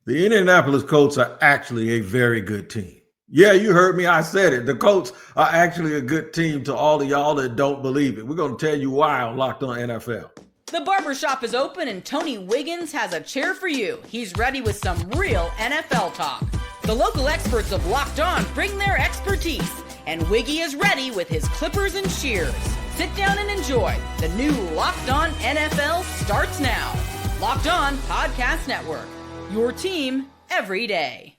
The Indianapolis Colts are actually a very good team. Yeah, you heard me. I said it. The Colts are actually a good team to all of y'all that don't believe it. We're going to tell you why on Locked On NFL. The barbershop is open and Tony Wiggins has a chair for you. He's ready with some real NFL talk. The local experts of Locked On bring their expertise, and Wiggy is ready with his clippers and shears. Sit down and enjoy. The new Locked On NFL starts now. Locked On Podcast Network. Your team every day.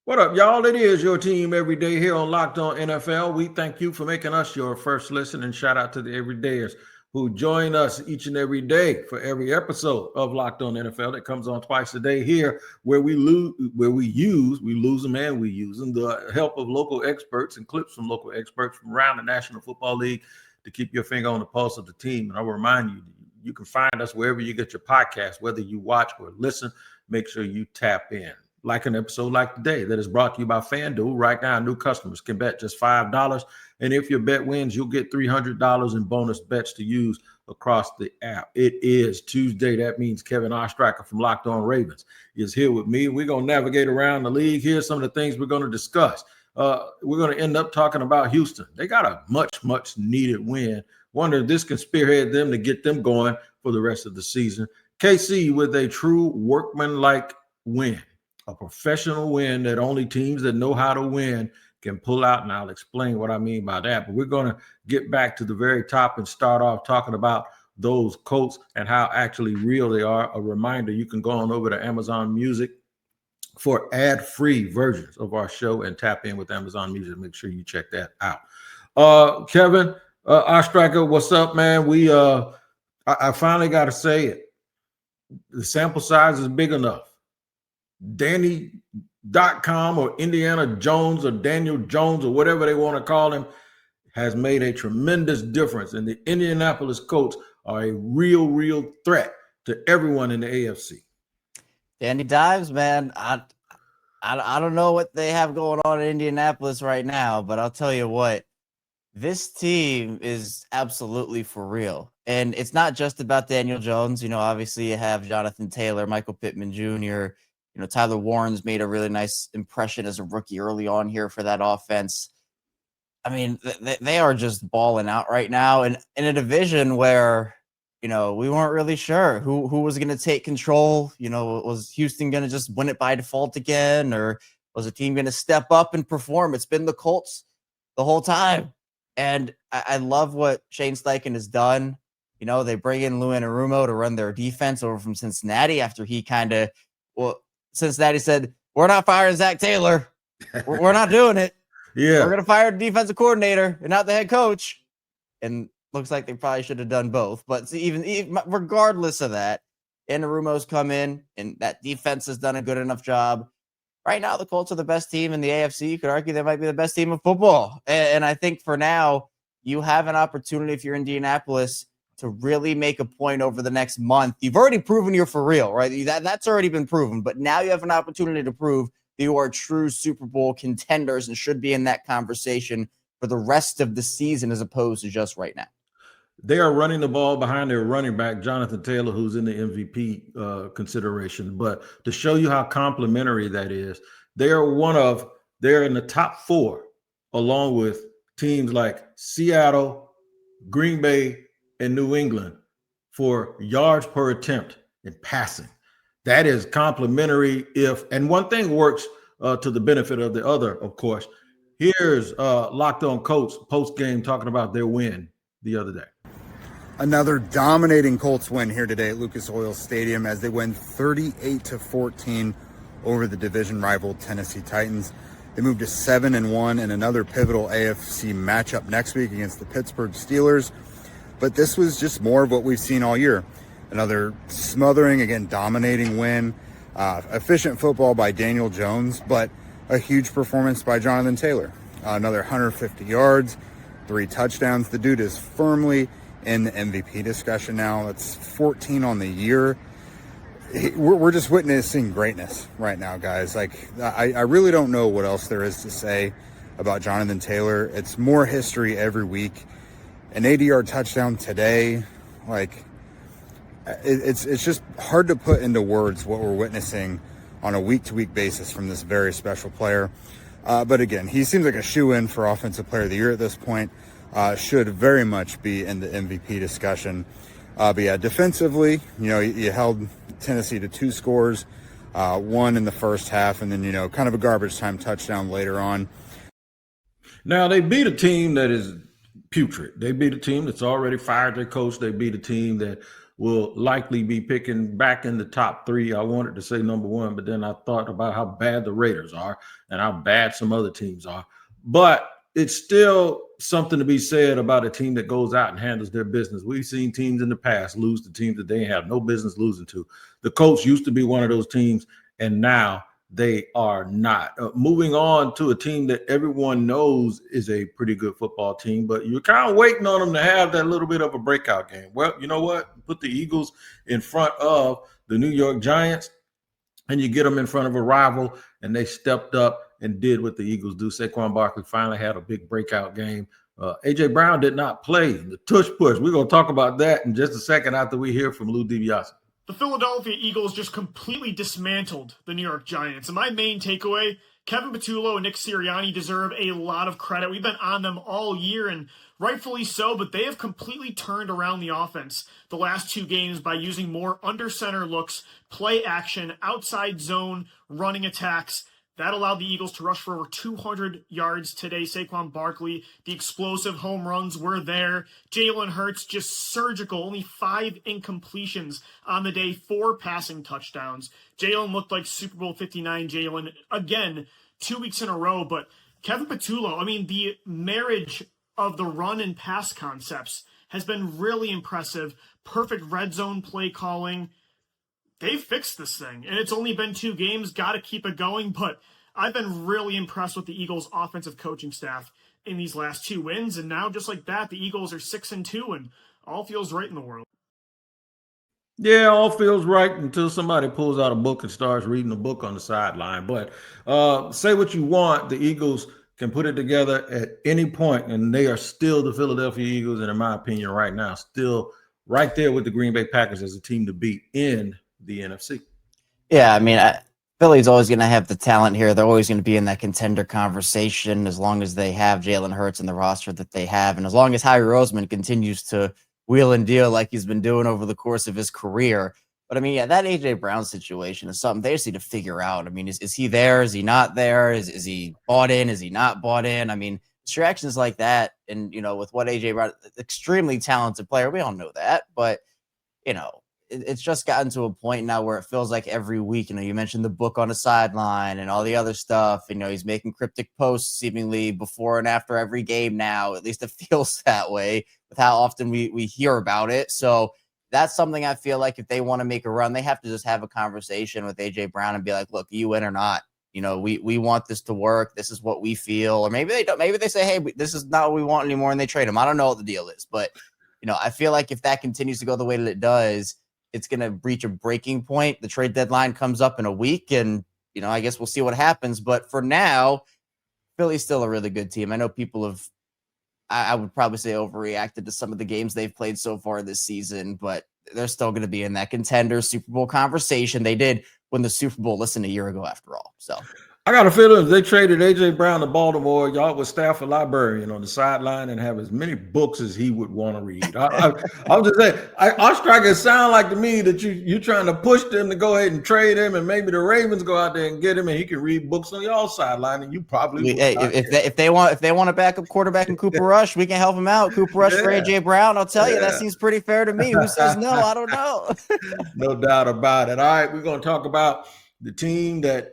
What up, y'all? It is your team every day here on Locked On NFL. We thank you for making us your first listen, and shout out to the everydayers who join us each and every day for every episode of Locked On NFL that comes on twice a day here, where we use them and we use them, the help of local experts and clips from local experts from around the National Football League to keep your finger on the pulse of the team. And I will remind you, you can find us wherever you get your podcast, whether you watch or listen. Make sure you tap in. Like an episode like today that is brought to you by FanDuel. Right now, new customers can bet just $5. And if your bet wins, you'll get $300 in bonus bets to use across the app. It is Tuesday. That means Kevin Ostrich from Locked On Ravens is here with me. We're going to navigate around the league. Here's some of the things we're going to discuss. We're going to end up talking about Houston. They got a much needed win. Wonder if this can spearhead them to get them going for the rest of the season. KC with a true workmanlike win. A professional win that only teams that know how to win can pull out, and I'll explain what I mean by that. But we're going to get back to the very top and start off talking about those Colts and how actually real they are. A reminder, you can go on over to Amazon Music for ad-free versions of our show and tap in with Amazon Music. Make sure you check that out. Kevin Ostricher, what's up, man? I finally got to say it. The sample size is big enough. Danny.com or Indiana Jones or Daniel Jones or whatever they want to call him has made a tremendous difference. And the Indianapolis Colts are a real threat to everyone in the AFC. Danny Dimes, man, I don't know what they have going on in Indianapolis right now, but I'll tell you what, this team is absolutely for real. And it's not just about Daniel Jones. You know, obviously you have Jonathan Taylor, Michael Pittman Jr., You know, Tyler Warren's made a really nice impression as a rookie early on here for that offense. I mean, they are just balling out right now. And in a division where, you know, we weren't really sure who was going to take control. You know, was Houston going to just win it by default again? Or was the team going to step up and perform? It's been the Colts the whole time. And I love what Shane Steichen has done. You know, they bring in Lou Anarumo to run their defense over from Cincinnati after he Cincinnati said, we're not firing Zach Taylor. We're not doing it. Yeah. We're going to fire the defensive coordinator and not the head coach. And looks like they probably should have done both. But even regardless of that, Anarumo's come in and that defense has done a good enough job. Right now, the Colts are the best team in the AFC. You could argue they might be the best team in football. And I think for now, you have an opportunity if you're Indianapolis to really make a point over the next month. You've already proven you're for real, right? That's already been proven. But now you have an opportunity to prove that you are true Super Bowl contenders and should be in that conversation for the rest of the season as opposed to just right now. They are running the ball behind their running back, Jonathan Taylor, who's in the MVP consideration. But to show you how complimentary that is, they're in the top four, along with teams like Seattle, Green Bay, and New England for yards per attempt in passing. That is complimentary and one thing works to the benefit of the other, of course. Here's Locked On Colts post-game talking about their win the other day. Another dominating Colts win here today at Lucas Oil Stadium as they win 38-14 over the division rival Tennessee Titans. They moved to 7-1 in another pivotal AFC matchup next week against the Pittsburgh Steelers. But this was just more of what we've seen all year. Another smothering, again, dominating win. Efficient football by Daniel Jones, but a huge performance by Jonathan Taylor. Another 150 yards, 3 touchdowns. The dude is firmly in the MVP discussion now. That's 14 on the year. We're just witnessing greatness right now, guys. Like, I really don't know what else there is to say about Jonathan Taylor. It's more history every week. An 80-yard touchdown today. Like, it's just hard to put into words what we're witnessing on a week-to-week basis from this very special player. But again, he seems like a shoo-in for Offensive Player of the Year at this point. Should very much be in the MVP discussion. But yeah, defensively, you held Tennessee to 2 scores, 1 in the first half, and then, kind of a garbage time touchdown later on. Now, they beat a team that is putrid. They beat a team that's already fired their coach. They beat a team that will likely be picking back in the top 3. I wanted to say number 1, but then I thought about how bad the Raiders are and how bad some other teams are. But it's still something to be said about a team that goes out and handles their business. We've seen teams in the past lose to teams that they have no business losing to. The Colts used to be one of those teams, and now they are not. Moving on to a team that everyone knows is a pretty good football team, but you're kind of waiting on them to have that little bit of a breakout game. Well, you know what? Put the Eagles in front of the New York Giants, and you get them in front of a rival, and they stepped up and did what the Eagles do. Saquon Barkley finally had a big breakout game. A.J. Brown did not play. The tush push. We're going to talk about that in just a second after we hear from Lou DiBiase. The Philadelphia Eagles just completely dismantled the New York Giants. And my main takeaway, Kevin Patullo and Nick Sirianni deserve a lot of credit. We've been on them all year, and rightfully so, but they have completely turned around the offense the last 2 games by using more under-center looks, play action, outside zone, running attacks. That allowed the Eagles to rush for over 200 yards today. Saquon Barkley, the explosive home runs were there. Jalen Hurts, just surgical, only 5 incompletions on the day, 4 passing touchdowns. Jalen looked like Super Bowl 59 Jalen, again, 2 weeks in a row. But Kevin Patullo, the marriage of the run and pass concepts has been really impressive. Perfect red zone play calling. They've fixed this thing, and it's only been 2 games. Got to keep it going, but I've been really impressed with the Eagles' offensive coaching staff in these last 2 wins, and now just like that, the Eagles are 6-2, and all feels right in the world. Yeah, all feels right until somebody pulls out a book and starts reading the book on the sideline. But say what you want, the Eagles can put it together at any point, and they are still the Philadelphia Eagles, and in my opinion right now, still right there with the Green Bay Packers as a team to beat in the NFC. Yeah, Philly's always going to have the talent here. They're always going to be in that contender conversation as long as they have Jalen Hurts in the roster that they have, and as long as Howie Roseman continues to wheel and deal like he's been doing over the course of his career. But that A.J. Brown situation is something they just need to figure out. Is he there? Is he not there? Is he bought in? Is he not bought in? Distractions like that, and with what A.J. Brown, extremely talented player, we all know that, but it's just gotten to a point now where it feels like every week, you mentioned the book on the sideline and all the other stuff. He's making cryptic posts seemingly before and after every game now. At least it feels that way with how often we hear about it. So that's something I feel like if they want to make a run, they have to just have a conversation with A.J. Brown and be like, look, you in or not? We want this to work. This is what we feel. Or maybe they don't. Maybe they say, hey, this is not what we want anymore, and they trade him. I don't know what the deal is. But, I feel like if that continues to go the way that it does, it's going to reach a breaking point. The trade deadline comes up in a week, and, I guess we'll see what happens. But for now, Philly's still a really good team. I know people have, I would probably say, overreacted to some of the games they've played so far this season, but they're still going to be in that contender Super Bowl conversation. They did win the Super Bowl less than a year ago after all. So I got a feeling if they traded A.J. Brown to Baltimore, y'all would staff a librarian on the sideline and have as many books as he would want to read. I'm just saying, Ostrich, it sound like to me that you're trying to push them to go ahead and trade him, and maybe the Ravens go out there and get him, and he can read books on y'all sideline, and you probably if they want a backup quarterback in Cooper Rush, we can help him out. Cooper Rush for A.J. Brown, I'll tell you, that seems pretty fair to me. Who says no? I don't know. No doubt about it. All right, we're going to talk about the team that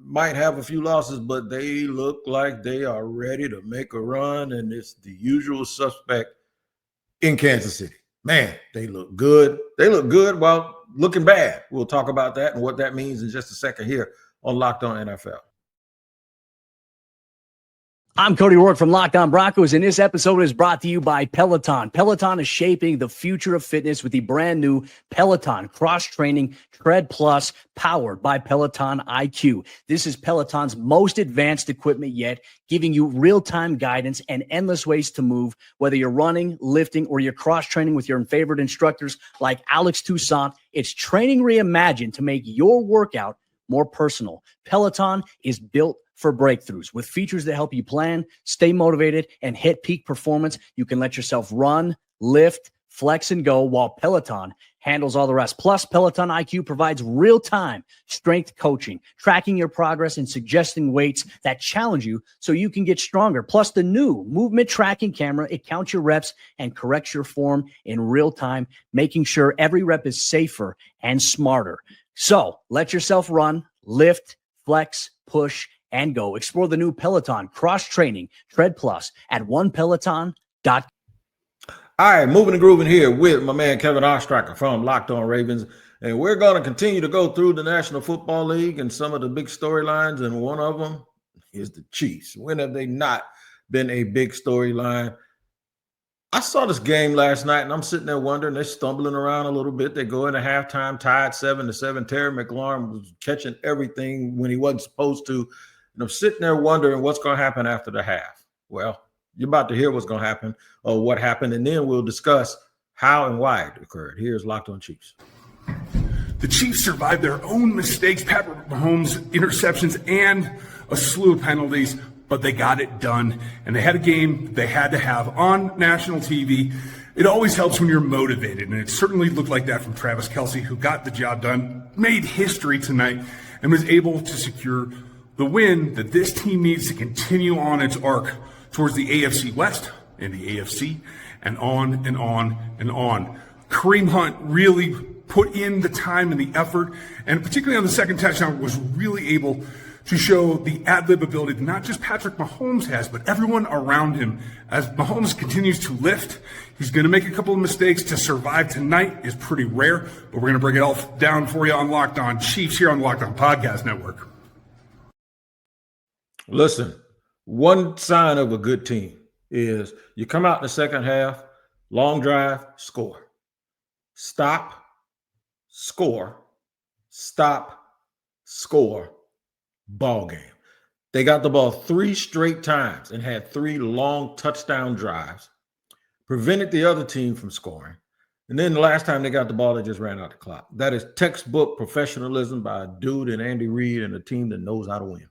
might have a few losses, but they look like they are ready to make a run, and it's the usual suspect in Kansas City. Man, they look good. They look good while looking bad. We'll talk about that and what that means in just a second here on Locked On NFL. I'm Cody Rourke from Locked On Broncos, and this episode is brought to you by Peloton. Peloton is shaping the future of fitness with the brand new Peloton Cross-Training Tread Plus, powered by Peloton IQ. This is Peloton's most advanced equipment yet, giving you real-time guidance and endless ways to move, whether you're running, lifting, or you're cross-training with your favorite instructors like Alex Toussaint. It's training reimagined to make your workout more personal. Peloton is built for breakthroughs with features that help you plan, stay motivated, and hit peak performance. You can let yourself run, lift, flex, and go while Peloton handles all the rest. Plus, Peloton IQ provides real-time strength coaching, tracking your progress and suggesting weights that challenge you so you can get stronger. Plus, the new movement tracking camera, it counts your reps and corrects your form in real time, making sure every rep is safer and smarter. So let yourself run, lift, flex, push, and go. Explore the new Peloton Cross-Training Tread Plus at onepeloton.com. All right, moving and grooving here with my man Kevin Ostrich from Locked On Ravens. And we're going to continue to go through the National Football League and some of the big storylines. And one of them is the Chiefs. When have they not been a big storyline? I saw this game last night, and I'm sitting there wondering, they're stumbling around a little bit. They go into halftime tied 7-7. Terry McLaurin was catching everything when he wasn't supposed to. And I'm sitting there wondering what's going to happen after the half. Well, you're about to hear what's going to happen or what happened, and then we'll discuss how and why it occurred. Here's Locked On Chiefs. The Chiefs survived their own mistakes, Patrick Mahomes' interceptions, and a slew of penalties, but they got it done, and they had a game they had to have on national TV. It always helps when you're motivated, and it certainly looked like that from Travis Kelce, who got the job done, made history tonight, and was able to secure the win that this team needs to continue on its arc towards the AFC West and the AFC, and on and on and on. Kareem Hunt really put in the time and the effort, and particularly on the second touchdown, was really able to show the ad-lib ability that not just Patrick Mahomes has, but everyone around him. As Mahomes continues to lift, he's going to make a couple of mistakes. To survive tonight is pretty rare, but we're going to break it all down for you on Locked On Chiefs here on the Locked On Podcast Network. Listen, one sign of a good team is you come out in the second half, long drive, score. Stop, score, stop, score, ball game. They got the ball 3 straight times and had 3 long touchdown drives, prevented the other team from scoring. And then the last time they got the ball, they just ran out the clock. That is textbook professionalism by a dude and Andy Reid and a team that knows how to win.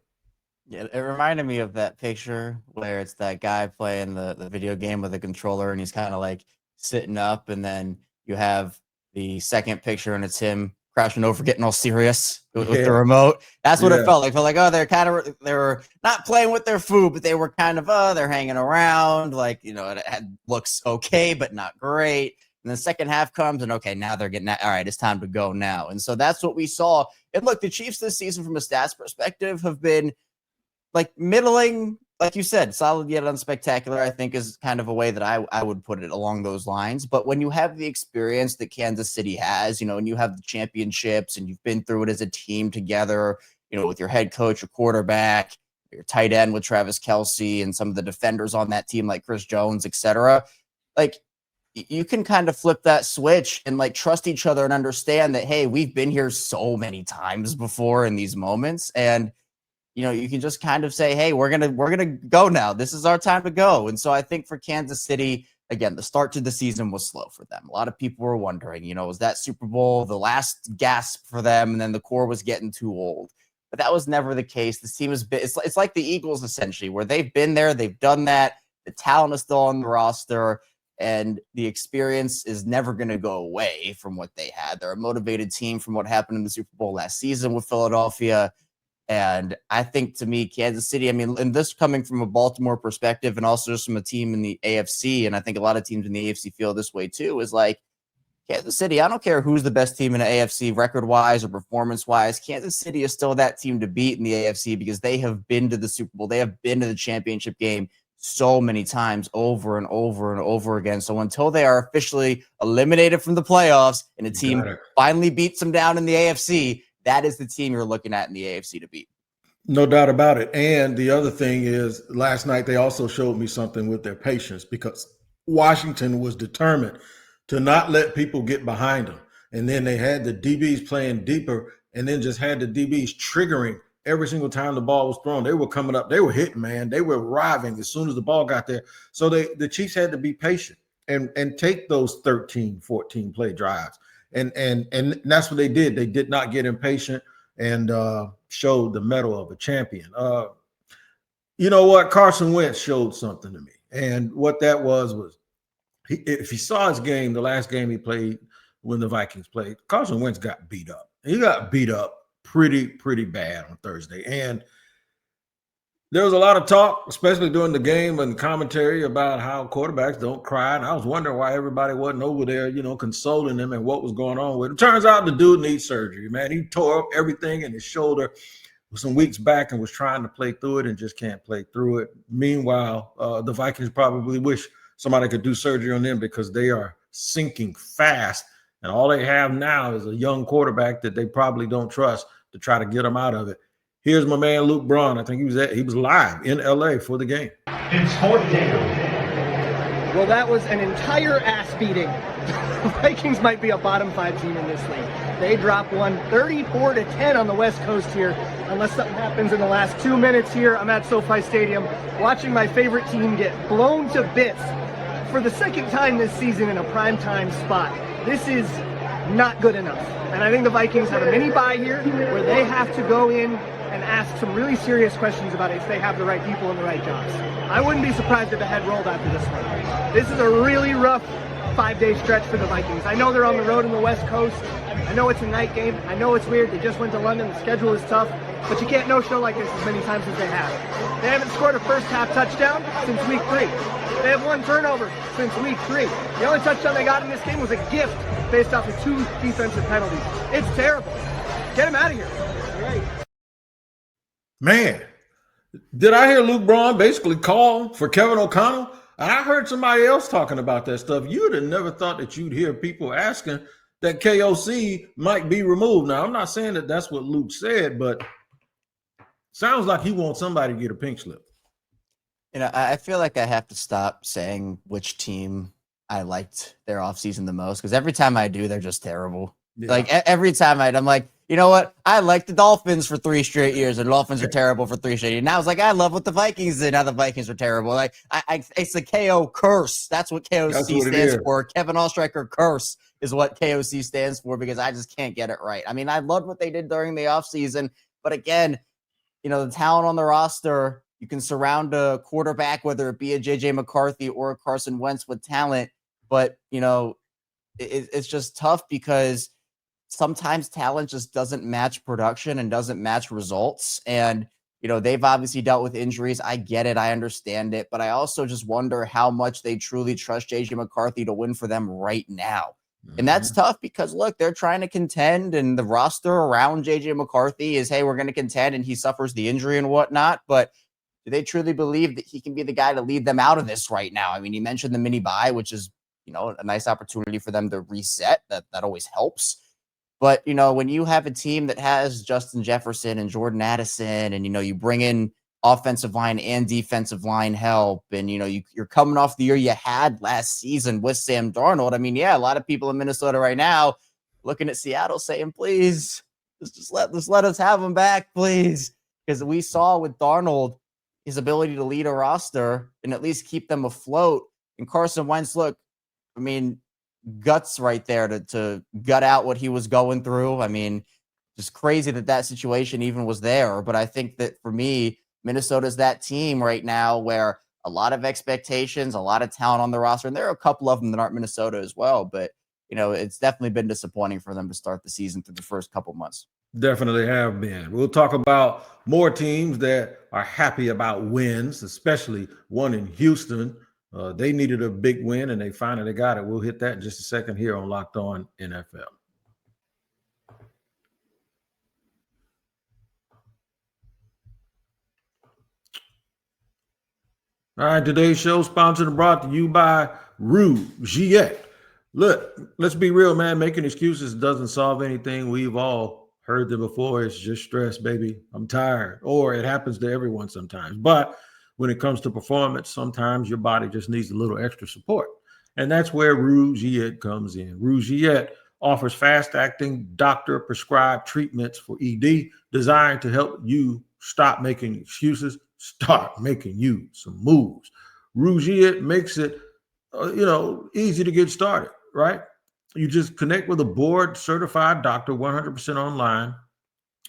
Yeah, it reminded me of that picture where it's that guy playing the video game with a controller, and he's kind of like sitting up, and then you have the second picture, and it's him crashing over, getting all serious with the remote. That's what it felt like. Oh, they were not playing with their food, but they were kind of they're hanging around, like, you know, looks okay, but not great. And the second half comes, and okay, now they're getting that. All right, it's time to go now. And so that's what we saw. And look, the Chiefs this season, from a stats perspective, have been like middling, like you said, solid yet unspectacular, I think is kind of a way that I would put it along those lines. But when you have the experience that Kansas City has, you know, and you have the championships and you've been through it as a team together, you know, with your head coach, your quarterback, your tight end with Travis Kelce, and some of the defenders on that team like Chris Jones, etc. Like, you can kind of flip that switch and like trust each other and understand that, hey, we've been here so many times before in these moments. And you know, you can just kind of say, hey, we're gonna go now. This is our time to go. And so I think for Kansas City, again, the start to the season was slow for them. A lot of people were wondering, you know, was that Super Bowl the last gasp for them, and then the core was getting too old? But that was never the case. This team has been, it's like the Eagles essentially, where they've been there, they've done that. The talent is still on the roster, and the experience is never going to go away from what they had. They're a motivated team from what happened in the Super Bowl last season with Philadelphia. And I think, to me, Kansas City, I mean, and this coming from a Baltimore perspective and also just from a team in the AFC, and I think a lot of teams in the AFC feel this way too, is like, Kansas City, I don't care who's the best team in the AFC record-wise or performance-wise, Kansas City is still that team to beat in the AFC because they have been to the Super Bowl. They have been to the championship game so many times over and over and over again. So until they are officially eliminated from the playoffs and a team finally beats them down in the AFC, that is the team you're looking at in the AFC to beat. No doubt about it. And the other thing is, last night they also showed me something with their patience, because Washington was determined to not let people get behind them. And then they had the DBs playing deeper, and then just had the DBs triggering every single time the ball was thrown. They were coming up, they were hitting, man. They were arriving as soon as the ball got there. So the Chiefs had to be patient and take those 13, 14 play drives. And that's what they did. They did not get impatient and showed the mettle of a champion. You know what? Carson Wentz showed something to me. And what that was if he saw his game, the last game he played when the Vikings played, Carson Wentz got beat up. He got beat up pretty bad on Thursday. And there was a lot of talk, especially during the game and commentary, about how quarterbacks don't cry. And I was wondering why everybody wasn't over there, consoling him and what was going on with him. Turns out the dude needs surgery, man. He tore up everything in his shoulder some weeks back and was trying to play through it and just can't play through it. Meanwhile, the Vikings probably wish somebody could do surgery on them, because they are sinking fast. And all they have now is a young quarterback that they probably don't trust to try to get them out of it. Here's my man Luke Braun. I think he was live in LA for the game. It's fourth down. Well, that was an entire ass beating. The Vikings might be a bottom 5 team in this league. They dropped one 34-10 on the West Coast here. Unless something happens in the last 2 minutes here, I'm at SoFi Stadium watching my favorite team get blown to bits for the second time this season in a primetime spot. This is not good enough. And I think the Vikings have a mini bye here where they have to go in and ask some really serious questions about if they have the right people in the right jobs. I wouldn't be surprised if the head rolled after this one. This is a really rough 5-day stretch for the Vikings. I know they're on the road in the West Coast. I know it's a night game. I know it's weird. They just went to London. The schedule is tough. But you can't no-show like this as many times as they have. They haven't scored a first-half touchdown since week 3. They have 1 turnover since week 3. The only touchdown they got in this game was a gift based off of 2 defensive penalties. It's terrible. Get him out of here. Right. Man, did I hear Luke Braun basically call for Kevin O'Connell? I heard somebody else talking about that stuff. You'd have never thought that you'd hear people asking that KOC might be removed. Now, I'm not saying that that's what Luke said, but sounds like he wants somebody to get a pink slip. I feel like I have to stop saying which team I liked their offseason the most, because every time I do, they're just terrible. Yeah. Like every time I'm like, you know what? I like the Dolphins for 3 straight years, and the Dolphins are terrible for 3 straight years. Now it's like, I love what the Vikings did. Now the Vikings are terrible. Like it's the KO curse. That's what KOC stands for. Kevin Ostrich curse is what KOC stands for, because I just can't get it right. I mean, I loved what they did during the offseason, but again, the talent on the roster, you can surround a quarterback, whether it be a JJ McCarthy or a Carson Wentz, with talent, but it's just tough because sometimes talent just doesn't match production and doesn't match results. And, they've obviously dealt with injuries. I get it. I understand it. But I also just wonder how much they truly trust JJ McCarthy to win for them right now. Mm-hmm. And that's tough because, look, they're trying to contend, and the roster around JJ McCarthy is, hey, we're going to contend, and he suffers the injury and whatnot. But do they truly believe that he can be the guy to lead them out of this right now? I mean, you mentioned the mini bye, which is, a nice opportunity for them to reset. That always helps. But, when you have a team that has Justin Jefferson and Jordan Addison, and, you bring in offensive line and defensive line help, and, you're coming off the year you had last season with Sam Darnold. I mean, yeah, a lot of people in Minnesota right now looking at Seattle saying, please, just let us have him back, please. Because we saw with Darnold his ability to lead a roster and at least keep them afloat. And Carson Wentz, look, I mean, guts right there to gut out what he was going through. I mean, just crazy that situation even was there. But I think that for me, Minnesota's that team right now where a lot of expectations, a lot of talent on the roster, and there are a couple of them that aren't Minnesota as well. But, it's definitely been disappointing for them to start the season through the first couple months. Definitely have been. We'll talk about more teams that are happy about wins, especially one in Houston. They needed a big win, and they finally got it. We'll hit that in just a second here on Locked On NFL. All right, today's show sponsored and brought to you by Rougiette. Look, let's be real, man. Making excuses doesn't solve anything. We've all Heard them before. It's just stress, baby. I'm tired. Or it happens to everyone sometimes. But when it comes to performance, sometimes your body just needs a little extra support. And that's where Rougiette comes in. Rougiette offers fast-acting, doctor-prescribed treatments for ED designed to help you stop making excuses, start making you some moves. Rougiette makes it, easy to get started, right? You just connect with a board-certified doctor, 100% online.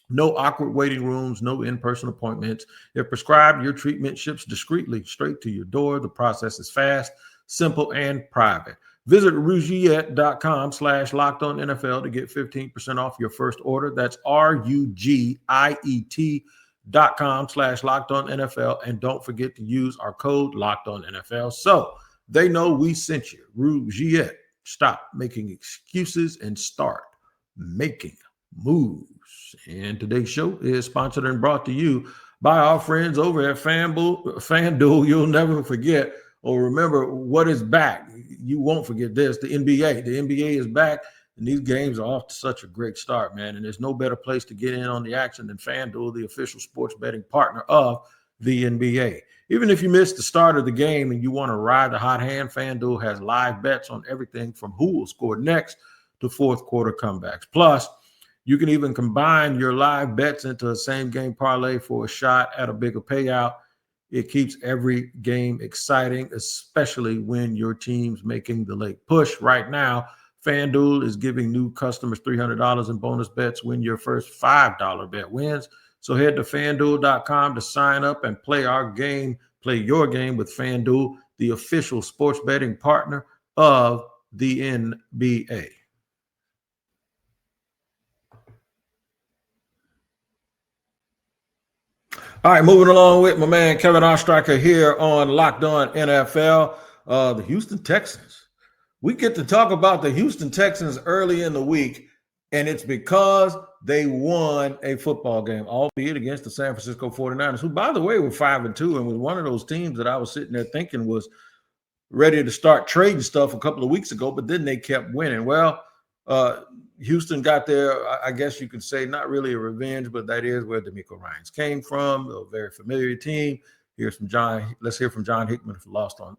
No awkward waiting rooms, no in-person appointments. If prescribed, your treatment ships discreetly straight to your door. The process is fast, simple, and private. Visit Rougiette.com/LockedOnNFL to get 15% off your first order. That's RUGIET.com/LockedOnNFL. And don't forget to use our code LockedOnNFL so they know we sent you. Rougiette. Stop making excuses and start making moves. And today's show is sponsored and brought to you by our friends over at FanDuel. You'll never forget or remember what is back. You won't forget this, the NBA. The NBA is back, and these games are off to such a great start, man. And there's no better place to get in on the action than FanDuel, the official sports betting partner of the NBA. Even if you missed the start of the game and you want to ride the hot hand, FanDuel has live bets on everything from who will score next to fourth quarter comebacks. Plus, you can even combine your live bets into a same game parlay for a shot at a bigger payout. It keeps every game exciting, especially when your team's making the late push. Right now, FanDuel is giving new customers $300 in bonus bets when your first $5 bet wins. So head to FanDuel.com to sign up and play your game with FanDuel, the official sports betting partner of the NBA. All right, moving along with my man Kevin Ostrich here on Locked On NFL. The Houston Texans. We get to talk about the Houston Texans early in the week, and it's because they won a football game, albeit against the San Francisco 49ers, who, by the way, were 5-2 and was one of those teams that I was sitting there thinking was ready to start trading stuff a couple of weeks ago, but then they kept winning. Well, Houston got there, I guess you could say, not really a revenge, but that is where DeMeco Ryans came from, a very familiar team. Let's hear from John Hickman Lost on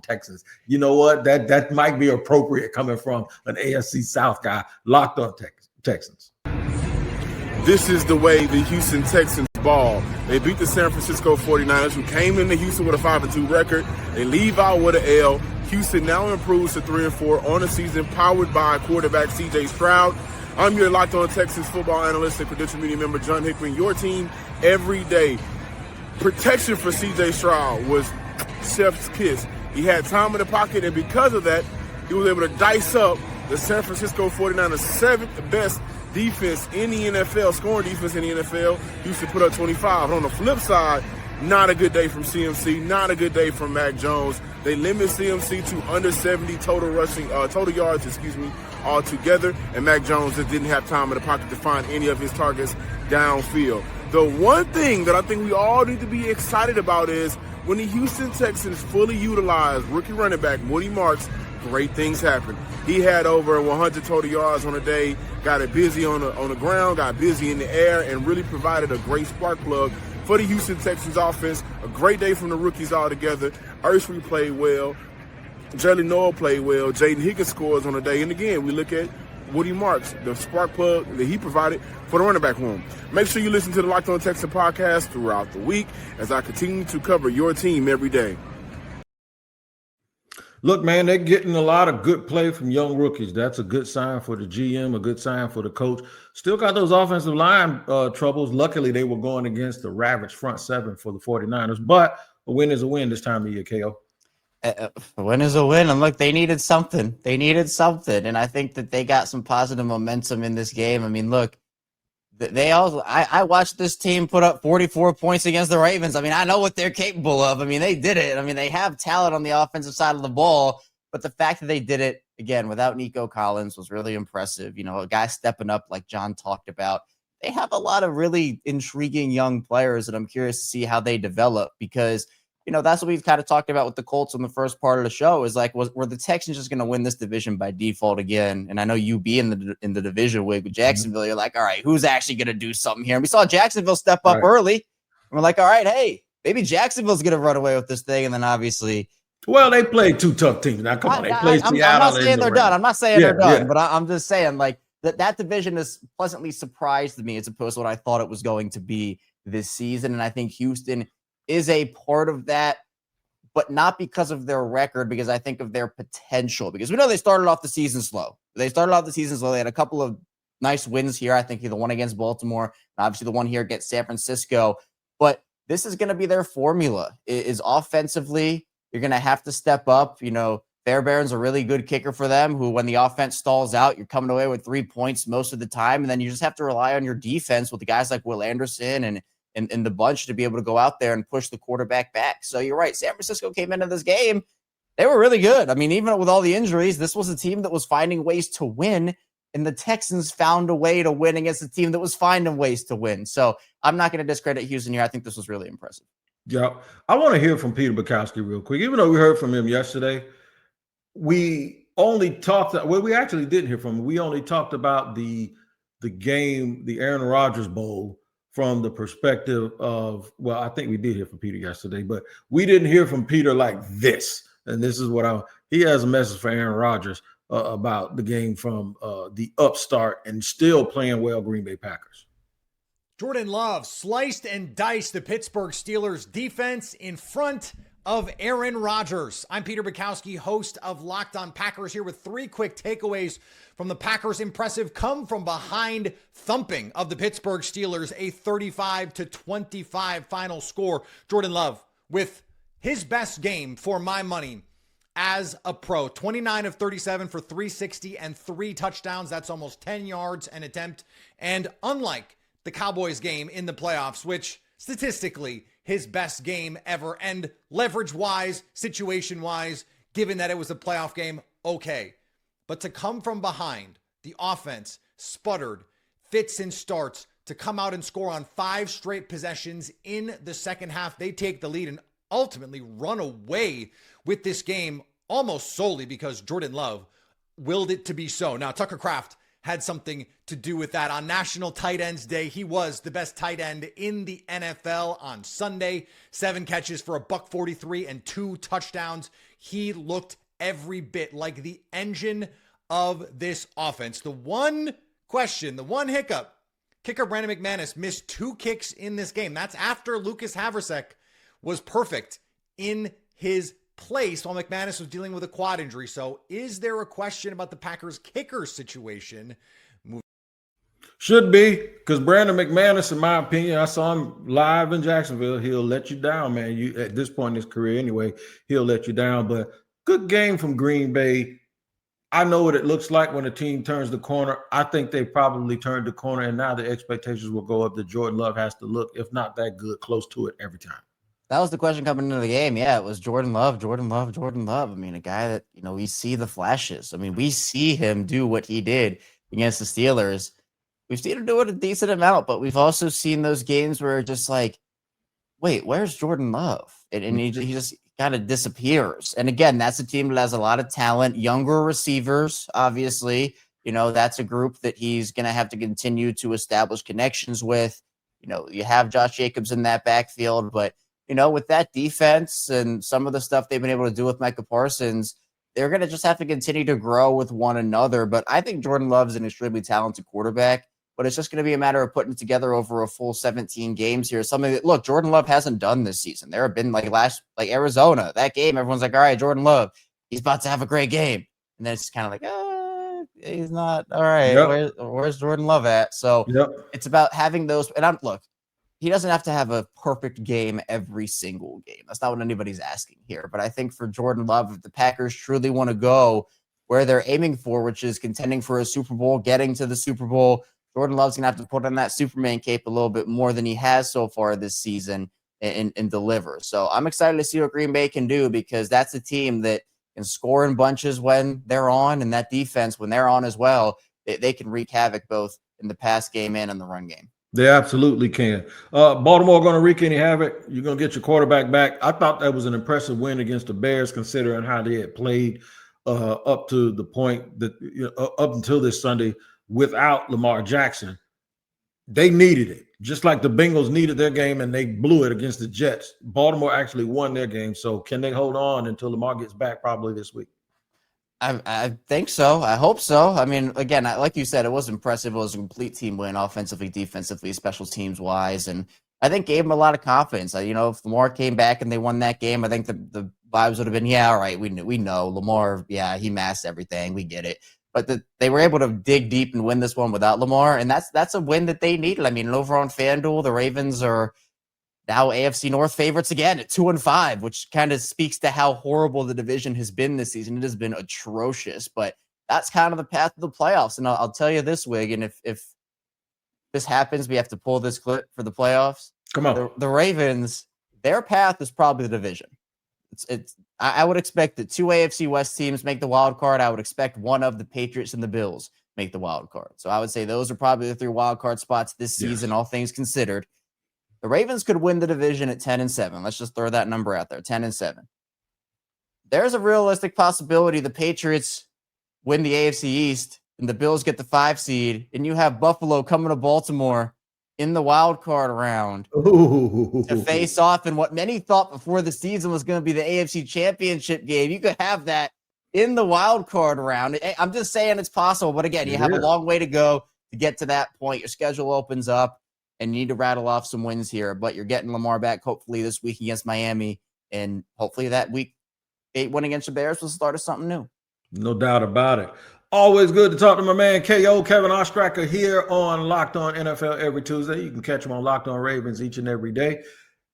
Texans. You know what? That might be appropriate coming from an AFC South guy. Locked on Texans. This is the way the Houston Texans ball. They beat the San Francisco 49ers, who came into Houston with a 5-2 record. They leave out with an L. Houston now improves to 3-4 on the season, powered by quarterback C.J. Stroud. I'm your Locked On Texans football analyst and credential media member, John Hickman, your team every day. Protection for C.J. Stroud was chef's kiss. He had time in the pocket, and because of that, he was able to dice up the San Francisco 49ers' seventh best defense in the NFL, scoring defense in the NFL. Houston put up 25. On the flip side, not a good day from CMC, not a good day from Mac Jones. They limit CMC to under 70 total yards, altogether, and Mac Jones just didn't have time in the pocket to find any of his targets downfield. The one thing that I think we all need to be excited about is when the Houston Texans fully utilize rookie running back Woody Marks, great things happen. He had over 100 total yards on a day, got it busy on the ground, got busy in the air, and really provided a great spark plug for the Houston Texans offense. A great day from the rookies altogether. Urshry played well. Jalen Noel played well. Jaden Higgins scores on the day. And again, we look at Woody Marks, the spark plug that he provided for the running back room. Make sure you listen to the Locked On Texans podcast throughout the week as I continue to cover your team every day. Look, man, they're getting a lot of good play from young rookies. That's a good sign for the GM, a good sign for the coach. Still got those offensive line troubles. Luckily, they were going against the ravaged front seven for the 49ers. But a win is a win this time of year, KO. A win is a win. And look, they needed something. And I think that they got some positive momentum in this game. I mean, look, I watched this team put up 44 points against the Ravens. I mean, I know what they're capable of. I mean, they did it. I mean, they have talent on the offensive side of the ball, but the fact that they did it, again, without Nico Collins was really impressive. You know, a guy stepping up like John talked about. They have a lot of really intriguing young players, and I'm curious to see how they develop because, that's what we've kind of talked about with the Colts in the first part of the show is like, were the Texans just going to win this division by default again? And I know you be in the division with Jacksonville. You're like, all right, who's actually going to do something here? And we saw Jacksonville step up early. And we're like, all right, hey, maybe Jacksonville's going to run away with this thing. And then obviously, well, they played two tough teams. Now, come on, they played Seattle. I'm not saying they're done. I'm not saying they're done, but I'm just saying like that division has pleasantly surprised me as opposed to what I thought it was going to be this season. And I think Houston is a part of that, but not because of their record, because I think of their potential. Because we know they started off the season slow. They had a couple of nice wins here. I think the one against Baltimore, and obviously the one here against San Francisco. But this is going to be their formula. Is offensively, you're going to have to step up. Fairbairn's a really good kicker for them, who when the offense stalls out, you're coming away with 3 points most of the time. And then you just have to rely on your defense with the guys like Will Anderson and the bunch to be able to go out there and push the quarterback back. So you're right. San Francisco came into this game. They were really good. I mean, even with all the injuries, this was a team that was finding ways to win, and the Texans found a way to win against a team that was finding ways to win. So I'm not going to discredit Houston here. I think this was really impressive. Yeah. I want to hear from Peter Bukowski real quick. Even though we heard from him yesterday, we only talked, well, we actually didn't hear from him. We only talked about the game, the Aaron Rodgers Bowl, from the perspective of, well, I think we did hear from Peter yesterday, but we didn't hear from Peter like this. And this is what he has a message for Aaron Rodgers about the game from the upstart and still playing well Green Bay Packers. Jordan Love sliced and diced the Pittsburgh Steelers defense in front of Aaron Rodgers. I'm Peter Bukowski, host of Locked On Packers, here with 3 quick takeaways from the Packers' impressive come-from-behind thumping of the Pittsburgh Steelers, a 35-25 final score. Jordan Love with his best game for my money as a pro. 29 of 37 for 360 and 3 touchdowns. That's almost 10 yards an attempt. And unlike the Cowboys game in the playoffs, which statistically his best game ever, and leverage-wise, situation-wise, given that it was a playoff game, okay. But to come from behind, the offense sputtered, fits and starts, to come out and score on 5 straight possessions in the second half. They take the lead and ultimately run away with this game almost solely because Jordan Love willed it to be so. Now, Tucker Kraft had something to do with that. On National Tight Ends Day, he was the best tight end in the NFL on Sunday. 7 catches for $143 and 2 touchdowns. He looked every bit like the engine of this offense. The one question, the one hiccup, kicker Brandon McManus missed 2 kicks in this game. That's after Lucas Havrasek was perfect in his place while McManus was dealing with a quad injury. So is there a question about the Packers kicker situation? Should be, because Brandon McManus, in my opinion, I saw him live in Jacksonville. He'll let you down, man. At this point in his career anyway, he'll let you down. But good game from Green Bay. I know what it looks like when a team turns the corner. I think they probably turned the corner, and now the expectations will go up that Jordan Love has to look, if not that good, close to it every time. That was the question coming into the game. Yeah, it was Jordan Love. I mean, a guy that, we see the flashes. I mean, we see him do what he did against the Steelers. We've seen him do it a decent amount, but we've also seen those games where just like, wait, where's Jordan Love? And he just kind of disappears. And again, that's a team that has a lot of talent, younger receivers, obviously. That's a group that he's going to have to continue to establish connections with. You have Josh Jacobs in that backfield, but with that defense and some of the stuff they've been able to do with Micah Parsons, they're going to just have to continue to grow with one another. But I think Jordan Love is an extremely talented quarterback, but it's just going to be a matter of putting it together over a full 17 games here. Something that, look, Jordan Love hasn't done this season. There have been like Arizona, that game, everyone's like, all right, Jordan Love, he's about to have a great game. And then it's kind of like, he's not. All right, yep. Where's Jordan Love at? So It's about having those. And look, he doesn't have to have a perfect game every single game. That's not what anybody's asking here. But I think for Jordan Love, if the Packers truly want to go where they're aiming for, which is contending for a Super Bowl, getting to the Super Bowl, Jordan Love's going to have to put on that Superman cape a little bit more than he has so far this season and deliver. So I'm excited to see what Green Bay can do, because that's a team that can score in bunches when they're on, and that defense, when they're on as well, they can wreak havoc both in the pass game and in the run game. They absolutely can. Baltimore going to wreak any havoc. You're going to get your quarterback back. I thought that was an impressive win against the Bears, considering how they had played up to the point that up until this Sunday without Lamar Jackson. They needed it, just like the Bengals needed their game, and they blew it against the Jets. Baltimore actually won their game. So can they hold on until Lamar gets back probably this week? I think so. I hope so. I mean, again, like you said, it was impressive. It was a complete team win, offensively, defensively, special teams wise, and I think gave them a lot of confidence. If Lamar came back and they won that game, I think the vibes would have been, yeah, all right, we know Lamar, yeah, he masked everything, we get it. But they were able to dig deep and win this one without Lamar, and that's a win that they needed. I mean, over on FanDuel, the Ravens are now AFC North favorites again at 2-5, which kind of speaks to how horrible the division has been this season. It has been atrocious, but that's kind of the path of the playoffs. And I'll tell you this, Wig, and if this happens, we have to pull this clip for the playoffs. Come on. The Ravens, their path is probably the division. I would expect that 2 AFC West teams make the wild card. I would expect one of the Patriots and the Bills make the wild card. So I would say those are probably the 3 wild card spots this season, all things considered. The Ravens could win the division at 10-7. Let's just throw that number out there, 10-7. There's a realistic possibility the Patriots win the AFC East and the Bills get the 5 seed, and you have Buffalo coming to Baltimore in the wild card round to face off in what many thought before the season was going to be the AFC Championship game. You could have that in the wild card round. I'm just saying it's possible, but again, you have a long way to go to get to that point. Your schedule opens up, and you need to rattle off some wins here, but you're getting Lamar back hopefully this week against Miami, and hopefully that week 8 win against the Bears will start of something new. No doubt about it. Always good to talk to my man KO, Kevin Ostrich, here on Locked On NFL every Tuesday. You can catch him on Locked On Ravens each and every day.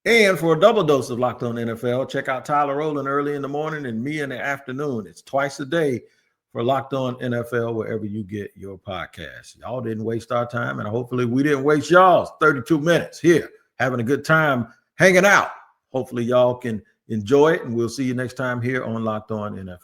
And for a double dose of Locked On NFL, check out Tyler Rowland early in the morning and me in the afternoon. It's twice a day for Locked On NFL, wherever you get your podcast. Y'all didn't waste our time, and hopefully we didn't waste y'all's 32 minutes here, having a good time hanging out. Hopefully y'all can enjoy it, and we'll see you next time here on Locked On NFL.